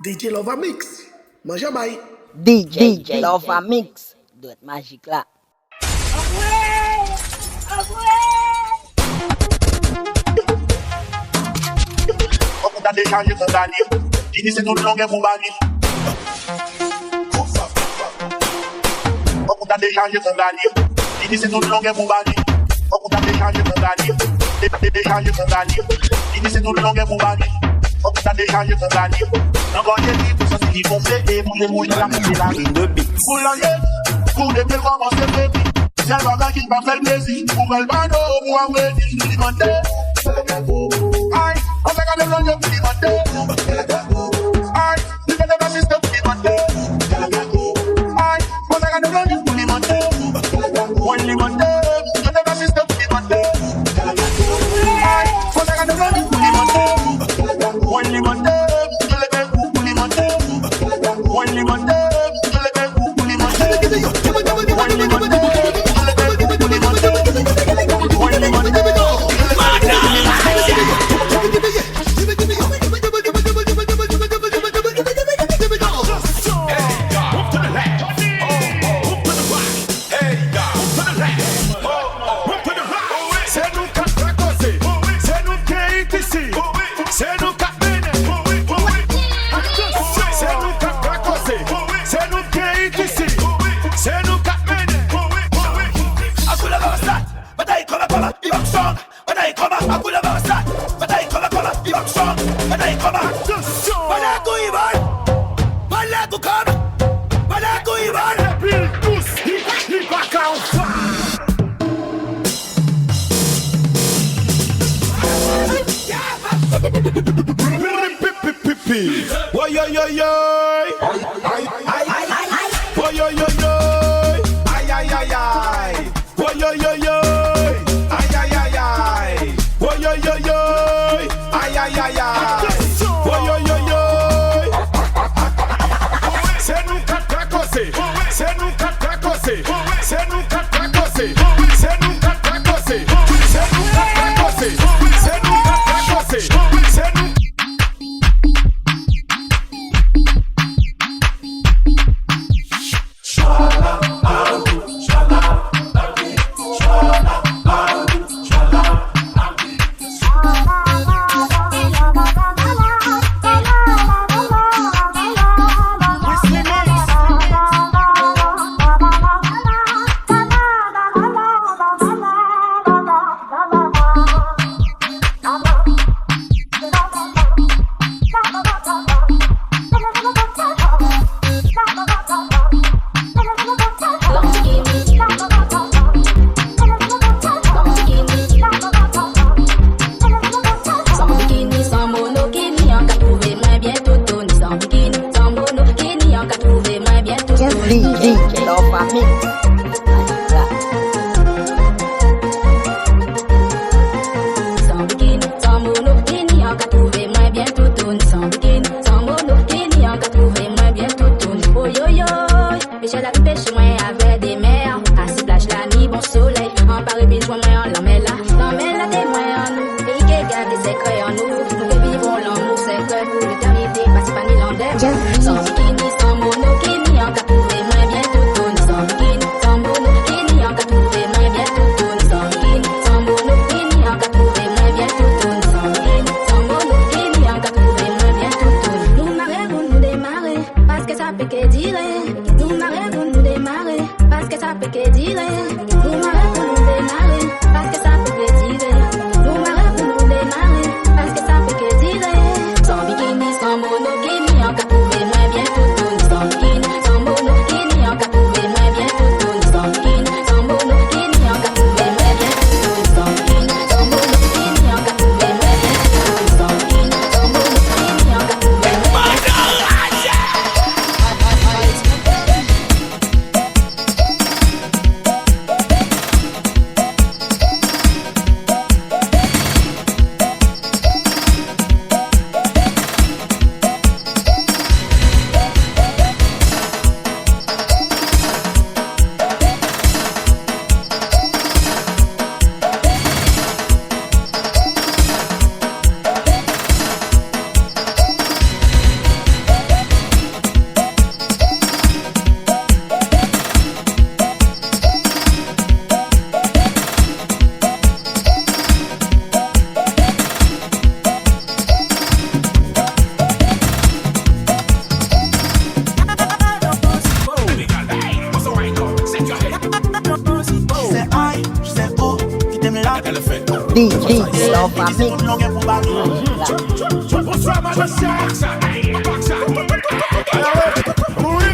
DJ Lova Mix, manja bay. DJ Lova Mix, doit magique là. On t'a déjà eu ton dernier, il dit c'est tout le long et vous barrez. On t'a déjà eu ton dernier, il dit c'est tout le long et vous barrez. On t'a déjà eu ton dernier, déjà eu ton dernier, il dit c'est tout le long et vous barrez. On t'a déjà eu ton dernier, encore j'ai dit tout ça c'est qui font fait et vous les mouillez la moitié la ligne de bite. Vous l'enlevez, vous les pieds commencez à faire. C'est un bagage qui m'a fait plaisir, vous m'avez pas d'eau, moi ouais, je vous demandez. Aïe, on fait quand même l'oignon pour demander. Aïe, tu fais des assistants pour demander. Aïe, on fait quand même l'oignon pour demander. On demander, tu fais des assistants pour demander. Aïe, on fait quand même l'oignon pour demander. On demander, tu fais les coups pour demander. On demander, tu fais les coups pour demander. On demander. Sans bikini, sans mono, qui n'y a qu'à trouver, mais bien tout. DJ Lofa Dit c'est Mix. tout long pour bali. Bonsoir, madame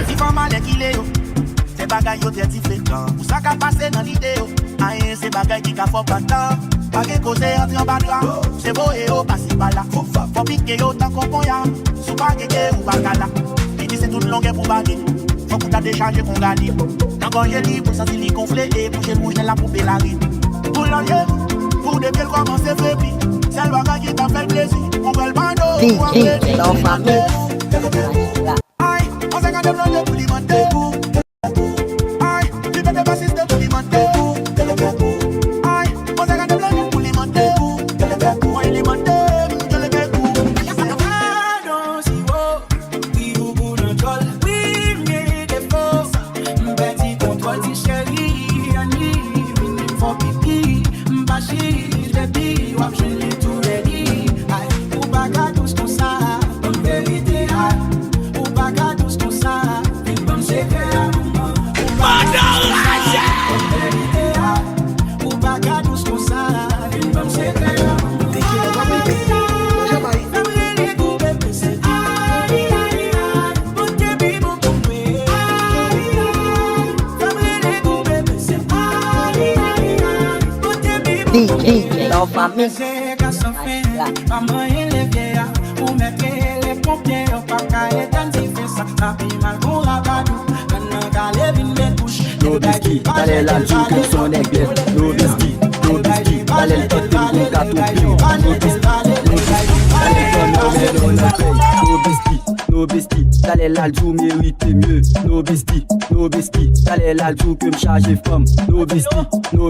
Si femme malè ki le yo, se bagay yo dirty fréquent. Ou ça ka passe dans l'idée yo, ayen se bagay ki ka fò pantan. Pa gen kose entre en badra, se bo e yo pase pa la. Fò pike yo tan kon ya, sou pa gege ou pa kala. Dit c'est tout long pour bali. Faut qu'on t'a déchargé qu'on gagne. Tant qu'on j'ai libre, sans il gonflé et bouger le rouge la poupée la rime. Pour l'enlever, pour depuis le commence à faire pis. C'est le bagage qui t'a fait plaisir. On va le bando, DJ Lofa Mix. aïe, on s'est gardé blanc de alimenter. Aïe, tu peux te passer de alimenter. Aïe, on s'est gardé blanc de alimenter. On alimenter, je le fais pour. DJ Lofa Mix. Maman et les vieillards, pour mettre les pompiers au paca et identifier ça. La vie mal qu'on rabadou, maintenant qu'à lever les touches. No biscuit, dale la joue comme son aigle. No biscuit, dale le tête comme gâteau bio. No biscuit, no biscuit, dale la joue mérite mieux. No biscuit, dale la joue comme chargé femme. No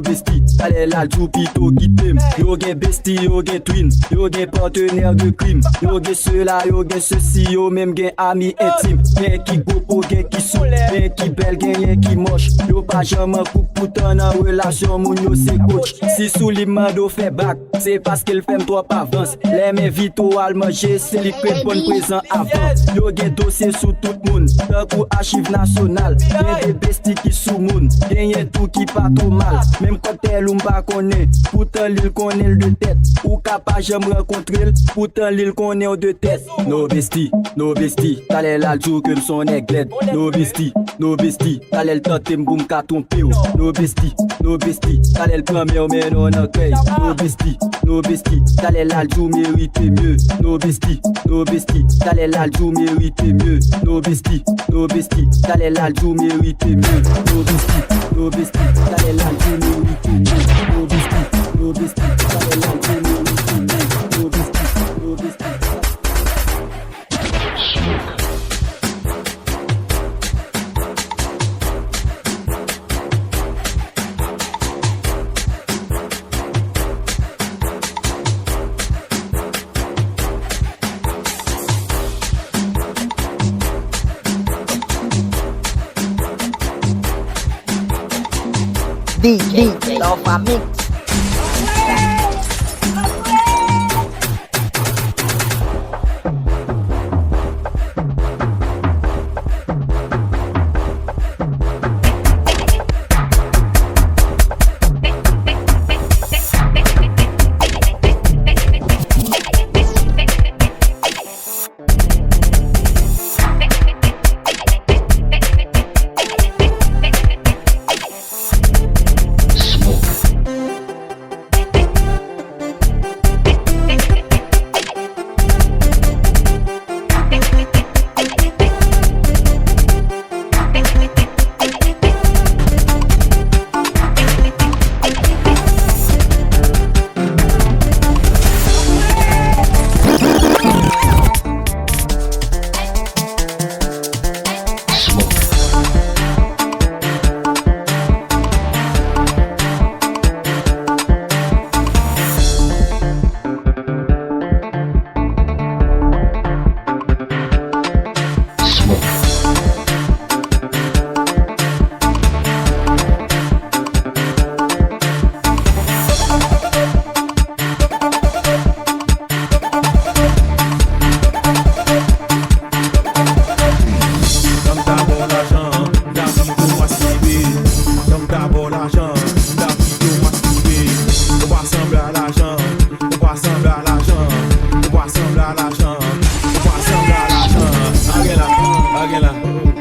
biscuit, dale la joue pito qui t'aime. Yo gen bestie, yo gen twin, yo gen partenaire de crime. Yo gen cela, yo gen ceci, yo même gen ami intime. Gen qui gopo, gen qui sou, gen qui belle, gen qui moche. Yo pas jamais coupe pourtant en relation, moun yo c'est coach. Si sous l'imando fait bac, c'est parce qu'il fait trop avance. Les mains vite au al manger, c'est lui qui bon présent avant. Yo gen dossier sous tout monde, d'un coup archive nationale. Gen des besties qui sous moun, gen tout qui pas trop mal. Même quand elle ou pas connaît, pourtant l'île connaît le de tête. Ou capable j'aime rencontrer, pourtant l'île connaît au de tête. No bestie, t'allais là le jour comme son aigle. No bestie, t'allais le tenter m'boum ka ton péo. No bestie, t'allais le premier mais non accueil. No bestie, t'allais là le jour mérite mieux. No bestie, t'allais là le jour mérite mieux. No bestie, t'allais là le jour mérite mieux. No bestie, t'allais là le jour mérite mieux. No bestie, t'allais là le jour mérite mieux. No bestie. DJ Lofa Mix.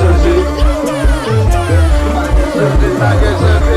changer. Pas que changer.